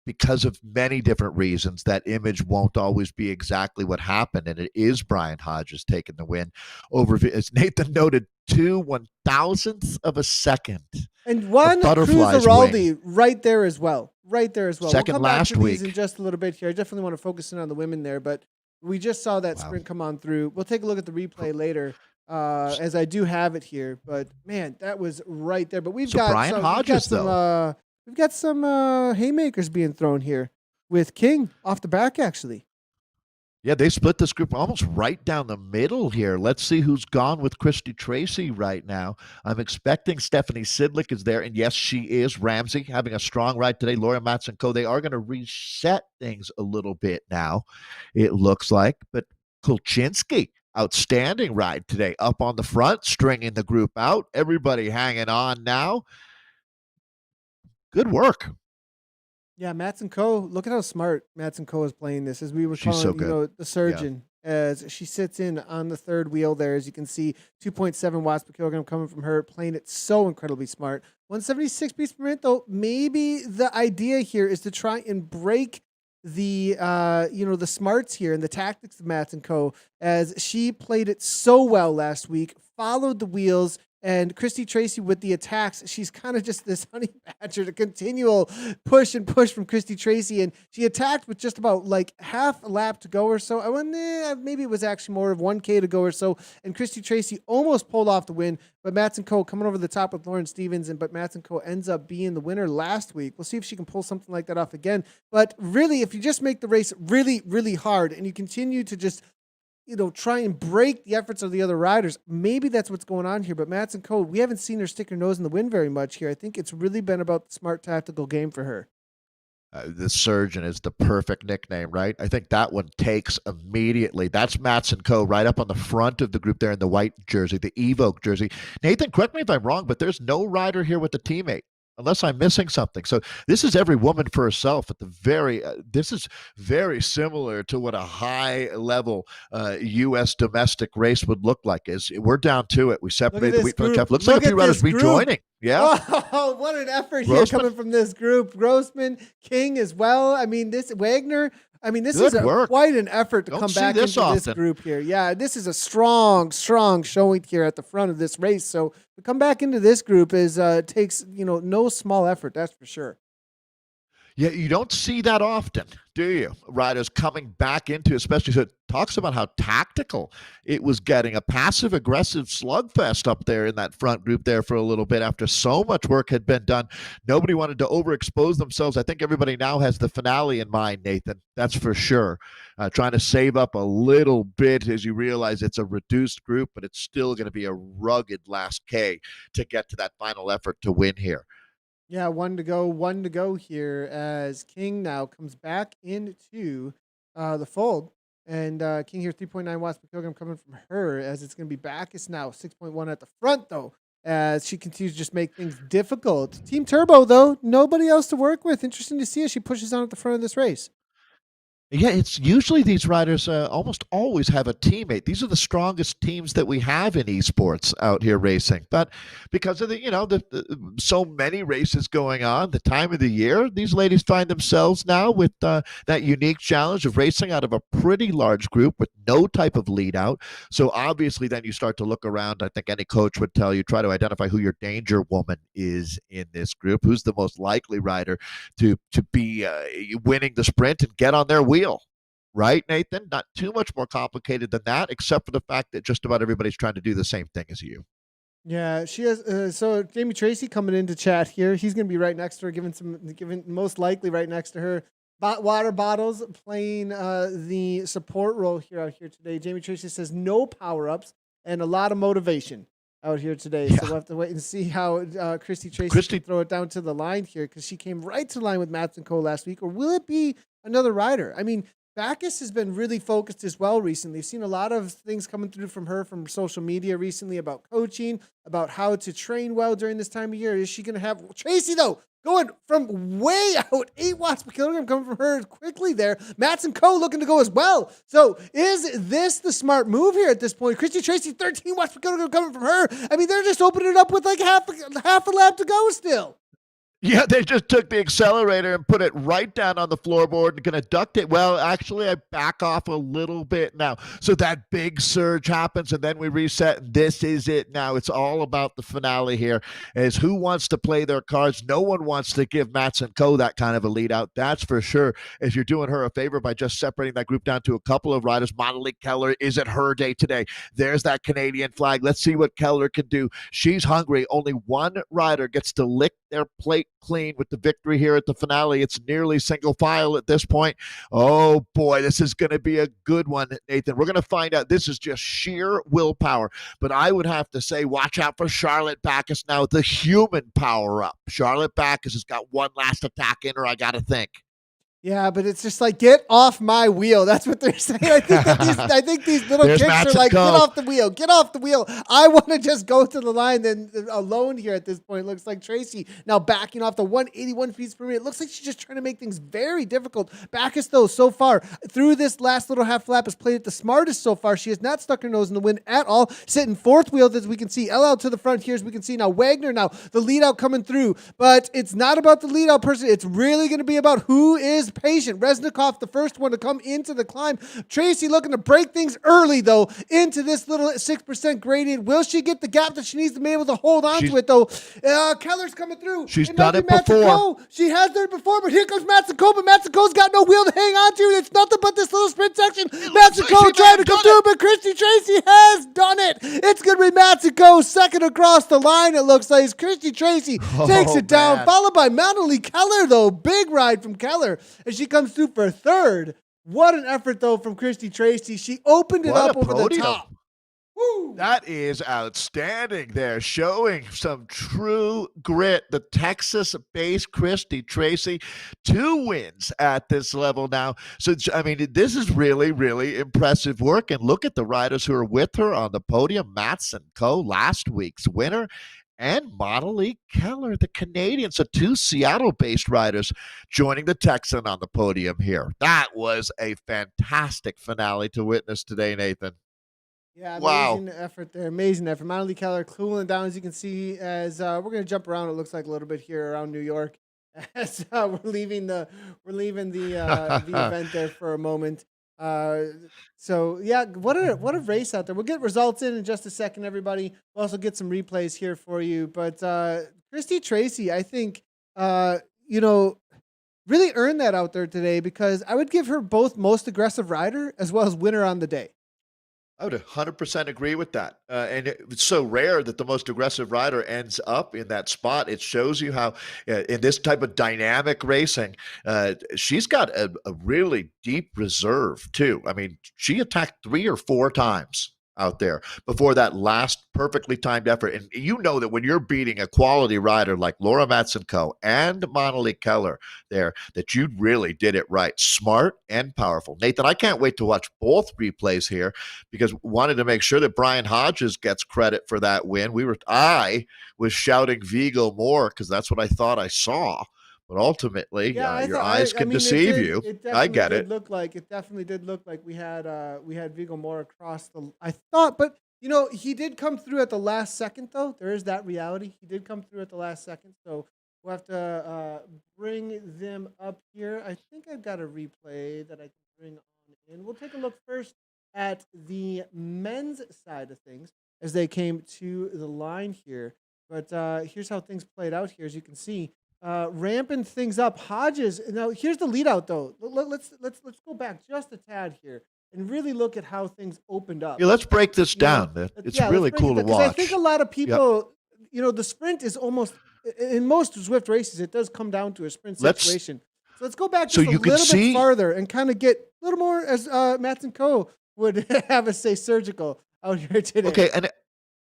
because of many different reasons, that image won't always be exactly what happened, and it is Brian Hodges taking the win over, as Nathan noted, 2/1000ths of a second. And one Cruz Araldi right there as well. Second last week. In just a little bit here. I definitely want to focus in on the women there, but we just saw that sprint come on through. We'll take a look at the replay later, as I do have it here. But man, that was right there. But we've got Brian Hodges though. We've got some haymakers being thrown here with King off the back, actually. Yeah, they split this group almost right down the middle here. Let's see who's gone with Christy Tracy right now. I'm expecting Stephanie Sidlick is there. And yes, she is. Ramsey having a strong ride today. Laura Matsenko, they are going to reset things a little bit now, it looks like. But Kulczynski, outstanding ride today. Up on the front, stringing the group out. Everybody hanging on now. Good work. Yeah, Matson Co. Look at how smart Matson Co. is playing this, as we were She's so calling, good. the surgeon, as she sits in on the third wheel there. As you can see, 2.7 watts per kilogram coming from her, playing it so incredibly smart. 176 beats per minute, though. Maybe the idea here is to try and break the the smarts here and the tactics of Matson Co. As she played it so well last week, followed the wheels. And Christy Tracy with the attacks, she's kind of just this honey badger, the continual push and push from Christy Tracy. And she attacked with just about like half a lap to go or so. I went, maybe it was actually more of 1K to go or so. And Christy Tracy almost pulled off the win, but Matson Co. coming over the top with Lauren Stevens. But Matson Co. ends up being the winner last week. We'll see if she can pull something like that off again. But really, if you just make the race really, really hard and you continue to just try and break the efforts of the other riders. Maybe that's what's going on here. But Matson Co., we haven't seen her stick her nose in the wind very much here. I think it's really been about the smart tactical game for her. The surgeon is the perfect nickname, right? I think that one takes immediately. That's Matson Co. right up on the front of the group there in the white jersey, the Evoke jersey. Nathan, correct me if I'm wrong, but there's no rider here with a teammate, unless I'm missing something. So this is every woman for herself at the this is very similar to what a high level U.S. domestic race would look like. Is we're down to it. We separated the wheat from the chaff. Looks like a few riders rejoining. Yeah. Oh, what an effort here coming from this group. Grossman, King as well. I mean, this Wagner. I mean, this is quite an effort to come back into this group here. Yeah, this is a strong showing here at the front of this race. So to come back into this group takes no small effort. That's for sure. Yeah, you don't see that often, do you? Riders coming back into, especially, so it talks about how tactical it was getting. A passive-aggressive slugfest up there in that front group there for a little bit after so much work had been done. Nobody wanted to overexpose themselves. I think everybody now has the finale in mind, Nathan. That's for sure. Trying to save up a little bit as you realize it's a reduced group, but it's still going to be a rugged last K to get to that final effort to win here. Yeah, one to go here as King now comes back into the fold. And King here, 3.9 watts per kilogram coming from her, as it's going to be Bacchus now, 6.1 at the front, though, as she continues to just make things difficult. Team Turbo, though, nobody else to work with. Interesting to see as she pushes on at the front of this race. Yeah, it's usually these riders almost always have a teammate. These are the strongest teams that we have in esports out here racing. But because of so many races going on, the time of the year, these ladies find themselves now with that unique challenge of racing out of a pretty large group with no type of lead out. So obviously, then you start to look around. I think any coach would tell you, try to identify who your danger woman is in this group. Who's the most likely rider to be winning the sprint and get on their wheel? Right, Nathan? Not too much more complicated than that, except for the fact that just about everybody's trying to do the same thing as you. Yeah, she has. So Jamie Tracy coming into chat here. He's going to be right next to her, giving most likely right next to her. Water bottles playing the support role out here today. Jamie Tracy says no power ups and a lot of motivation out here today. Yeah. So we'll have to wait and see how Christy Tracy can throw it down to the line here, because she came right to the line with Matson Co. last week. Or will it be another rider? I mean, Bacchus has been really focused as well recently. I've seen a lot of things coming through from her from social media recently about coaching, about how to train well during this time of year. Is she going to have Tracy, though, going from way out, 8 watts per kilogram coming from her quickly there. Matson Co. looking to go as well. So is this the smart move here at this point? Christy Tracy, 13 watts per kilogram coming from her. I mean, they're just opening it up with like half a lap to go still. Yeah, they just took the accelerator and put it right down on the floorboard and going to duct it. Well, actually, I back off a little bit now. So that big surge happens, and then we reset. This is it now. It's all about the finale here, is who wants to play their cards. No one wants to give Matson Co. that kind of a lead out. That's for sure. If you're doing her a favor by just separating that group down to a couple of riders, Monalee Keller, is it her day today? There's that Canadian flag. Let's see what Keller can do. She's hungry. Only one rider gets to lick their plate clean with the victory here at the finale. It's nearly single file at this point. Oh boy, this is going to be a good one, Nathan. We're going to find out. This is just sheer willpower. But I would have to say, watch out for Charlotte Backus now, the human power up. Charlotte Backus has got one last attack in her, I got to think. Yeah, but it's just like, get off my wheel. That's what they're saying. I think these little There's kids Matson are like, Cove. get off the wheel, get off the wheel. I want to just go to the line then alone here at this point. Looks like Tracy now backing off the 181 feet per minute. It looks like she's just trying to make things very difficult. Backus, though, so far through this last little half lap has played it the smartest so far. She has not stuck her nose in the wind at all. Sitting fourth wheel, as we can see. LL to the front here, as we can see now. Wagner now, the lead out coming through. But it's not about the lead out person. It's really going to be about who is patient. Resnick the first one to come into the climb. Tracy looking to break things early, though, into this little 6% gradient. Will she get the gap that she needs to be able to hold on to it, though? Keller's coming through. She's done it before. Coe. She has done it before, but here comes Matson Coe, but Matson Coe's got no wheel to hang on to. It's nothing but this little sprint section. Matson Coe trying to come through, but Christy Tracy has done it. It's going to be Matson Coe second across the line, it looks like. Christy Tracy takes it down, followed by Manali Keller, though. Big ride from Keller as she comes through for third. What an effort, though, from Christy Tracy. She opened it up over the top. Woo. That is outstanding there, showing some true grit. The Texas-based Christy Tracy, 2 wins at this level now. So, I mean, this is really, really impressive work. And look at the riders who are with her on the podium. Matson Coe, last week's winner, and Monali Keller, the Canadian. So 2 Seattle-based riders joining the Texan on the podium here. That was a fantastic finale to witness today, Nathan. Yeah, amazing effort there. Amazing effort. Monali Keller cooling down, as you can see, as we're going to jump around, it looks like a little bit here around New York, as we're leaving the event there for a moment. So yeah, what a race out there. We'll get results in just a second, everybody. We'll also get some replays here for you. But Christy Tracy, I think, really earned that out there today, because I would give her both most aggressive rider as well as winner on the day. I would 100% agree with that. And it's so rare that the most aggressive rider ends up in that spot. It shows you how, in this type of dynamic racing, she's got a really deep reserve, too. I mean, she attacked 3 or 4 times out there before that last perfectly timed effort. And you know that when you're beating a quality rider like Laura Matson Coe and Monali Keller there, that you really did it right. Smart and powerful. Nathan, I can't wait to watch both replays here, because wanted to make sure that Brian Hodges gets credit for that win. I was shouting Vigo more because that's what I thought I saw. But ultimately, your eyes can deceive you. I get it. It definitely did look like we had Vigo more across the. I thought, but he did come through at the last second, though. There is that reality. He did come through at the last second, so we'll have to bring them up here. I think I've got a replay that I can bring on in. We'll take a look first at the men's side of things as they came to the line here. But here's how things played out here, as you can see. Ramping things up. Hodges. Now here's the lead out, though. Let's go back just a tad here and really look at how things opened up. Yeah, let's break this down. It's really cool to watch. I think a lot of people, the sprint is almost, in most Zwift races, it does come down to a sprint situation. So let's go back just a little bit farther and kind of get a little more, as Matson Coe would have us say, surgical out here today. Okay, and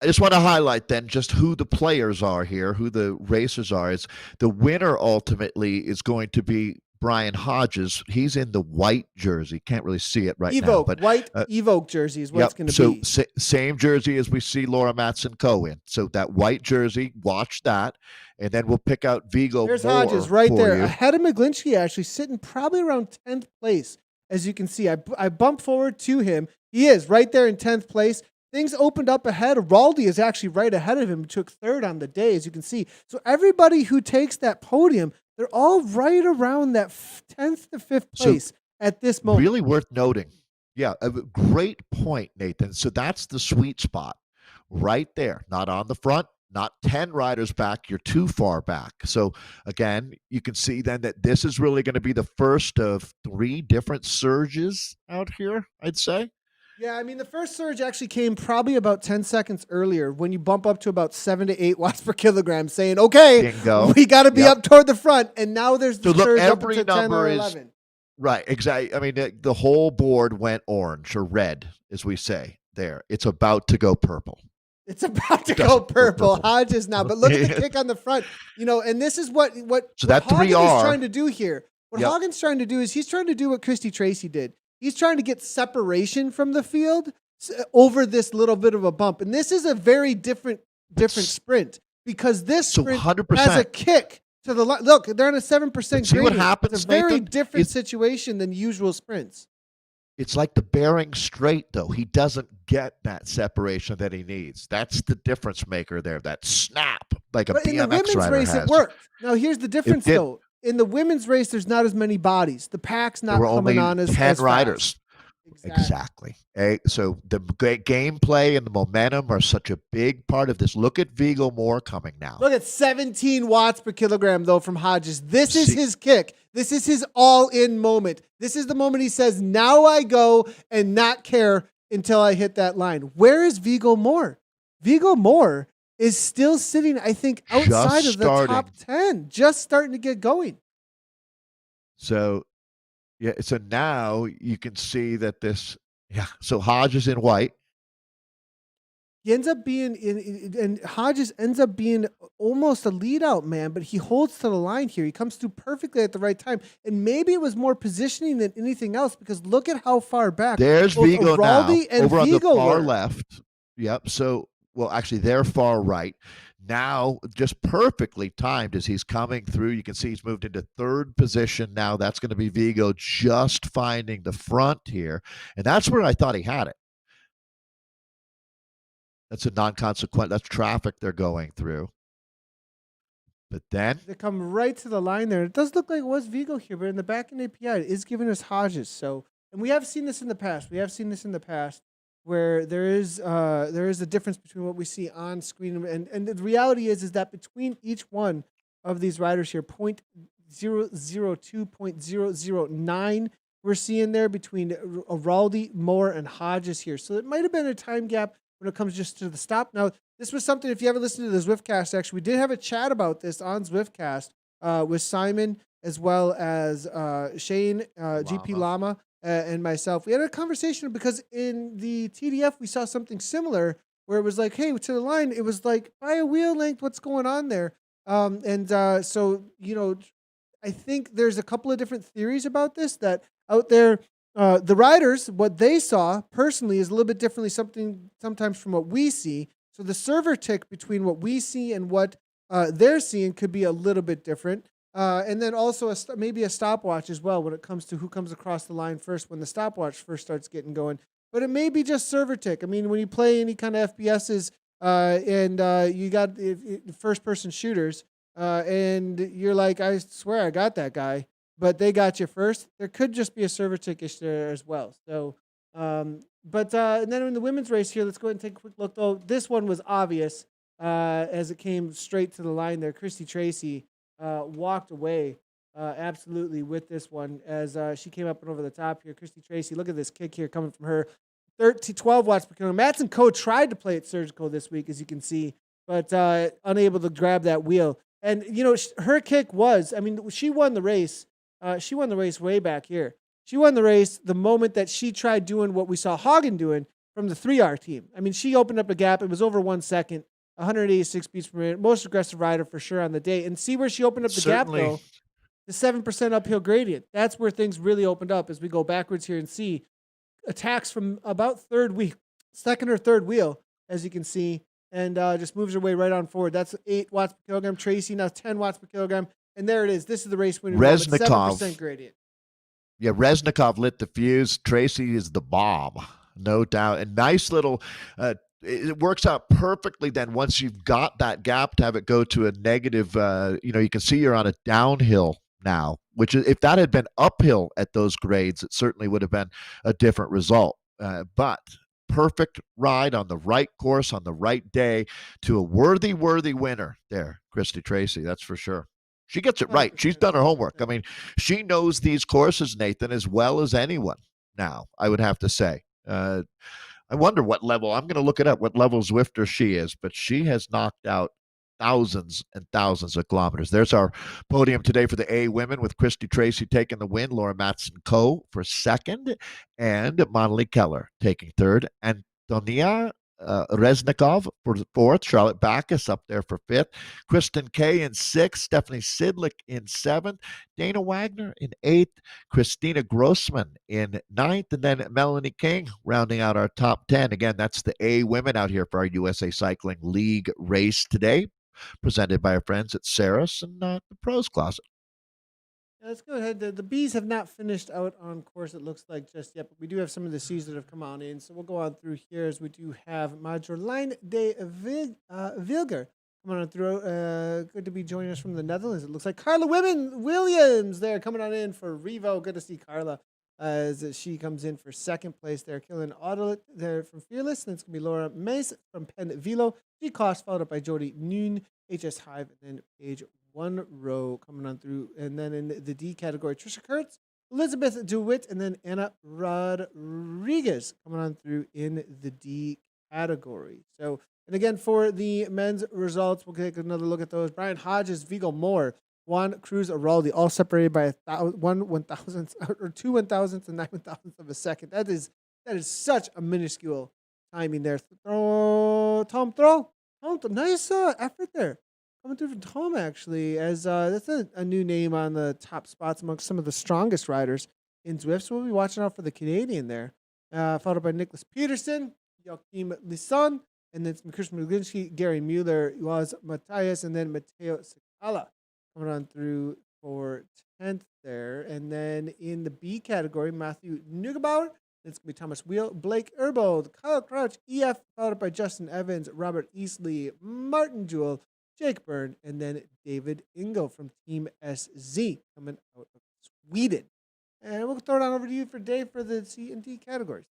I just want to highlight then just who the players are here, who the racers are. It's the winner ultimately is going to be Brian Hodges. He's in the white jersey. Can't really see it right now. But white Evoque jersey is what it's going to be. So same jersey as we see Laura Matson Coe in. So that white jersey, watch that. And then we'll pick out Vigo. There's Hodges right there. Ahead of McGlinchey, actually sitting probably around 10th place. As you can see, I bumped forward to him. He is right there in 10th place. Things opened up ahead. Raldi is actually right ahead of him. Took third on the day, as you can see. So everybody who takes that podium, they're all right around that 10th to 5th place at this moment. Really worth noting. Yeah, a great point, Nathan. So that's the sweet spot right there. Not on the front, not 10 riders back. You're too far back. So again, you can see then that this is really going to be the first of 3 different surges out here, I'd say. Yeah, I mean, the first surge actually came probably about 10 seconds earlier when you bump up to about 7 to 8 watts per kilogram, saying, okay, Bingo. we got to be Yep. up toward the front. And now there's the So look, surge up every into 10 number or is 11. right. Exactly. I mean, the whole board went orange or red, as we say there. It's about to go purple. It's about to It go doesn't go purple. purple. Hodges now. But look at the kick on the front. And this is what So that Hagen is 3R. trying to do here. What Yep. Hagen's trying to do is he's trying to do what Christy Tracy did. He's trying to get separation from the field over this little bit of a bump. And this is a very different sprint because this So sprint 100%. has a kick to the line. Look, they're on a 7% See what gradient. happens, It's a very Nathan? different situation than usual sprints. It's like the bearing straight, though. He doesn't get that separation that he needs. That's the difference maker there. That snap, like a But in the BMX women's rider race, has. it worked. Now, here's the difference, did. though. In the women's race, there's not as many bodies. The pack's There not were coming only on as 10 as riders. fast. Exactly. So the gameplay and the momentum are such a big part of this. Look at Vigo Moore coming now. Look at 17 watts per kilogram, though, from Hodges. This is See- his kick. This is his all-in moment. This is the moment he says, now I go and not care until I hit that line. Where is Vigo Moore? Vigo Moore is still sitting, I think, outside of the top 10, just starting to get going. So, yeah. So now you can see that this, yeah. So Hodge is in white. He ends up being and Hodges ends up being almost a lead out man, but he holds to the line here. He comes through perfectly at the right time. And maybe it was more positioning than anything else because look at how far back. There's both Vigo now, Araldi and over on the Vigo far were. left. Yep. So, well, actually, they're far right. Now, just perfectly timed as he's coming through. You can see he's moved into third position now. That's going to be Vigo just finding the front here. And that's where I thought he had it. That's a non-consequent. That's traffic they're going through. But then They come right to the line there. It does look like it was Vigo here, but in the back end API, it is giving us Hodges. So, and we have seen this in the past. Where there is a difference between what we see on screen and the reality is that between each one of these riders here, 0.002, 0.009, we're seeing there between Araldi, Moore, and Hodges here. So it might have been a time gap when it comes just to the stop. Now, this was something, if you haven't listened to the Zwiftcast, actually, we did have a chat about this on Zwiftcast with Simon as well as Shane, GP Llama, and myself. We had a conversation because in the TDF, we saw something similar where it was like, hey, to the line, it was like, by a wheel length, what's going on there? So, I think there's a couple of different theories about this that out there, the riders, what they saw personally is a little bit differently sometimes from what we see. So the server tick between what we see and what they're seeing could be a little bit different. And then also maybe a stopwatch as well when it comes to who comes across the line first when the stopwatch first starts getting going. But it may be just server tick. I mean, when you play any kind of FPSs and you got first-person shooters and you're like, I swear I got that guy, but they got you first, there could just be a server tick issue there as well. So, and then in the women's race here, let's go ahead and take a quick look. Though this one was obvious as it came straight to the line there. Christy Tracy walked away absolutely with this one as she came up and over the top here. Christy Tracy, look at this kick here coming from her. 12 watts per kilogram. Matson Co. tried to play it surgical this week, as you can see, but unable to grab that wheel. And, her kick was, I mean, she won the race. She won the race way back here. She won the race the moment that she tried doing what we saw Hagen doing from the 3R team. I mean, she opened up a gap. It was over 1 second. 186 beats per minute, most aggressive rider for sure on the day. And see where she opened up the gap, though? The 7% uphill gradient. That's where things really opened up as we go backwards here and see attacks from about second or third wheel, as you can see, and just moves her way right on forward. That's 8 watts per kilogram. Tracy now 10 watts per kilogram. And there it is. This is the race winner. Reznikov. 7% gradient. Yeah, Reznikov lit the fuse. Tracy is the bomb, no doubt. And nice little it works out perfectly then once you've got that gap to have it go to a negative, you can see you're on a downhill now, which is, if that had been uphill at those grades, it certainly would have been a different result. But perfect ride on the right course on the right day to a worthy winner there, Christy Tracy, that's for sure. She gets it right. She's done her homework. I mean, she knows these courses, Nathan, as well as anyone now, I would have to say. I wonder what level. I'm going to look it up. What level Zwifter she is, but she has knocked out thousands and thousands of kilometers. There's our podium today for the A women with Christy Tracy taking the win, Laura Matson Coe for second, and Monali Keller taking third. Antonia Reznikov for fourth, Charlotte Backus up there for fifth, Kristen Kay in sixth, Stephanie Sidlick in seventh, Dana Wagner in eighth, Christina Grossman in ninth, and then Melanie King rounding out our top 10. Again, that's the A women out here for our USA Cycling League race today, presented by our friends at Saris and the Pros Closet. Let's go ahead. The bees have not finished out on course, it looks like, just yet, but we do have some of the C's that have come on in. So we'll go on through here as we do have Majorline de Vilger coming on through. Good to be joining us from the Netherlands. It looks like Carla Williams there coming on in for Revo. Good to see Carla as she comes in for second place there. Killing Auto there from Fearless. And it's going to be Laura Mace from Penn Velo. G Cost followed up by Jody Noon, HS Hive, and then Paige one row coming on through. And then in the D category, Trisha Kurtz, Elizabeth DeWitt, and then Anna Rodriguez coming on through in the D category. So, and again, for the men's results, we'll take another look at those. Brian Hodges, Vigo Moore, Juan Cruz Araldi, all separated by one 1,000th or 2 1,000ths and 9 1,000ths of a second. That is such a minuscule timing there. Tom, nice effort there. Coming through from Tom, actually, as that's a new name on the top spots amongst some of the strongest riders in Zwift. So we'll be watching out for the Canadian there. Followed by Nicholas Peterson, Joachim Lisson, and then Christian Muginski, Gary Mueller, Yoaz Matthias, and then Matteo Sakala coming on through for 10th there. And then in the B category, Matthew Neugebauer. It's going to be Thomas Wheel, Blake Erbold, Kyle Crouch, EF, followed by Justin Evans, Robert Easley, Martin Jewell, Jake Byrne, and then David Ingo from Team SZ coming out of Sweden. And we'll throw it on over to you for Dave for the C and D categories.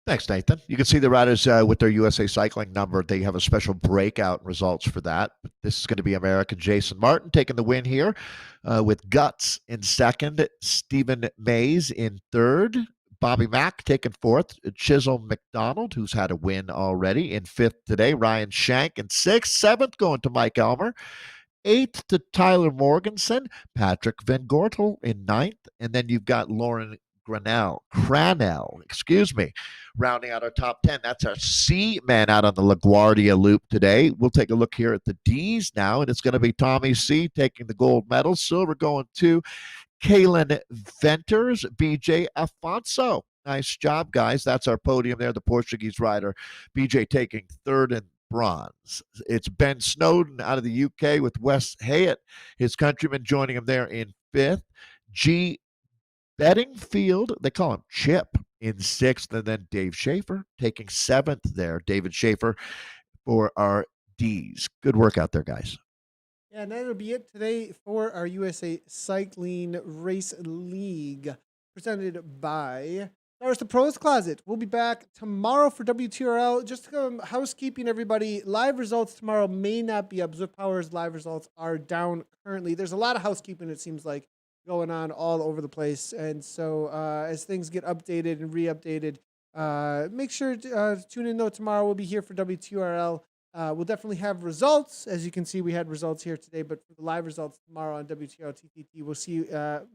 Thanks, Nathan. You can see the riders with their USA Cycling number. They have a special breakout results for that. But this is going to be American Jason Martin taking the win here with Guts in second, Stephen Mays in third, Bobby Mack taking fourth, Chisholm McDonald, who's had a win already, in fifth today, Ryan Shank in sixth, seventh going to Mike Elmer, eighth to Tyler Morganson, Patrick Van Gortel in ninth, and then you've got Lauren Cranell, rounding out our top 10. That's our C man out on the LaGuardia Loop today. We'll take a look here at the D's now, and it's going to be Tommy C taking the gold medal, silver going to Kaylin Venters, BJ Afonso. Nice job, guys. That's our podium there, the Portuguese rider. BJ taking third and bronze. It's Ben Snowden out of the UK with Wes Hayat, his countryman, joining him there in fifth. G. Bedingfield, they call him Chip, in sixth, and then Dave Schaefer taking seventh there. David Schaefer for our D's. Good work out there, guys. Yeah, and that'll be it today for our USA Cycling Race League, presented by Saris, the Pros Closet. We'll be back tomorrow for WTRL. Just housekeeping, everybody. Live results tomorrow may not be up. Zwift Power's live results are down currently. There's a lot of housekeeping, it seems like, going on all over the place. And so as things get updated and re-updated, make sure to tune in, though. Tomorrow we'll be here for WTRL. We'll definitely have results. As you can see, we had results here today, but for the live results tomorrow on WTRL TTT, we'll see.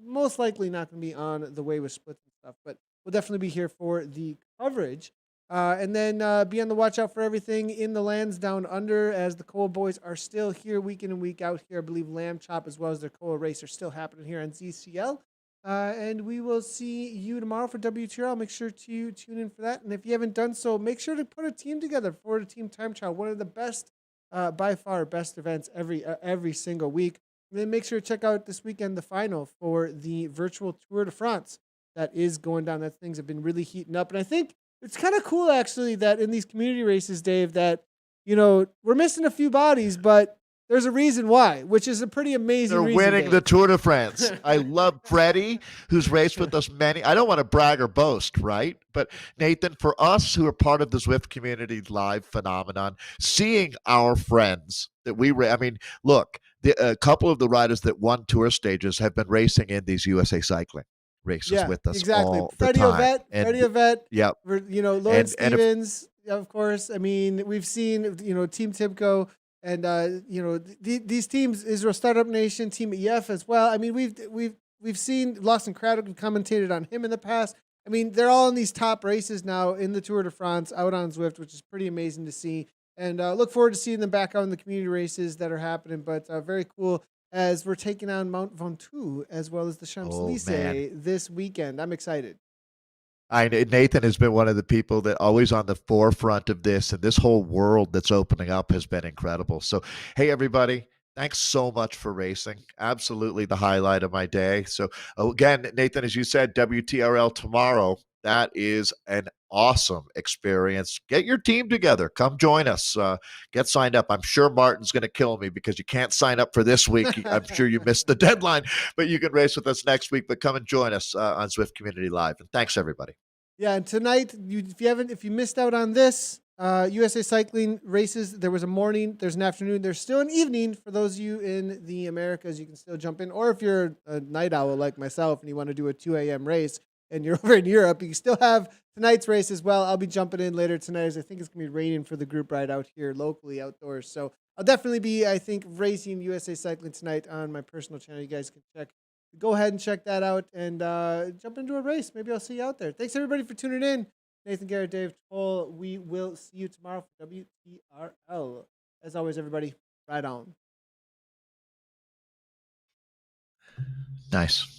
Most likely not going to be on the way with splits and stuff, but we'll definitely be here for the coverage. And then be on the watch out for everything in the lands down under, as the Koa boys are still here week in and week out here. I believe Lamb Chop as well as their Koa race are still happening here on ZCL. And we will see you tomorrow for WTRL. Make sure to tune in for that. And if you haven't done so, make sure to put a team together for the Team Time Trial, one of the best, by far, best events every single week. And then make sure to check out this weekend the final for the virtual Tour de France that is going down. That things have been really heating up. And I think it's kind of cool, actually, that in these community races, Dave, that, we're missing a few bodies, but there's a reason why, which is a pretty amazing They're reason, winning Dave. the Tour de France. I love Freddie, who's raced with us many. I don't want to brag or boast, right? But Nathan, for us who are part of the Zwift Community Live phenomenon, seeing our friends that look, a couple of the riders that won tour stages have been racing in these USA Cycling races Yeah, with us exactly. all the time. Freddie And Ovett, yeah, Lloyd and if Stevens, of course. I mean, we've seen, Team Tibco and, these teams, Israel Startup Nation, Team EF as well. I mean, we've seen Lawson Craddock and commentated on him in the past. I mean, they're all in these top races now in the Tour de France out on Zwift, which is pretty amazing to see. And look forward to seeing them back out in the community races that are happening. But very cool as we're taking on Mount Ventoux as well as the Champs oh man, Elysees this weekend. I'm excited. Nathan has been one of the people that always on the forefront of this, and this whole world that's opening up has been incredible. So, hey, everybody, thanks so much for racing. Absolutely the highlight of my day. So, again, Nathan, as you said, WTRL tomorrow. That is an awesome experience. Get your team together. Come join us. Get signed up. I'm sure Martin's going to kill me because you can't sign up for this week. I'm sure you missed the deadline, but you can race with us next week. But come and join us on Zwift Community Live. And thanks, everybody. Yeah, and tonight, if you missed out on this, USA Cycling races, there was a morning, there's an afternoon, there's still an evening for those of you in the Americas. You can still jump in, or if you're a night owl like myself and you want to do a 2 a.m. race and you're over in Europe, you can still have tonight's race as well. I'll be jumping in later tonight, as I think it's gonna be raining for the group ride out here locally outdoors. So I'll definitely be, I think, racing USA Cycling tonight on my personal channel. You guys can go ahead and check that out and jump into a race. Maybe I'll see you out there. Thanks everybody for tuning in. Nathan Garrett, Dave Toll. We will see you tomorrow for WTRL. As always, everybody, ride on. Nice.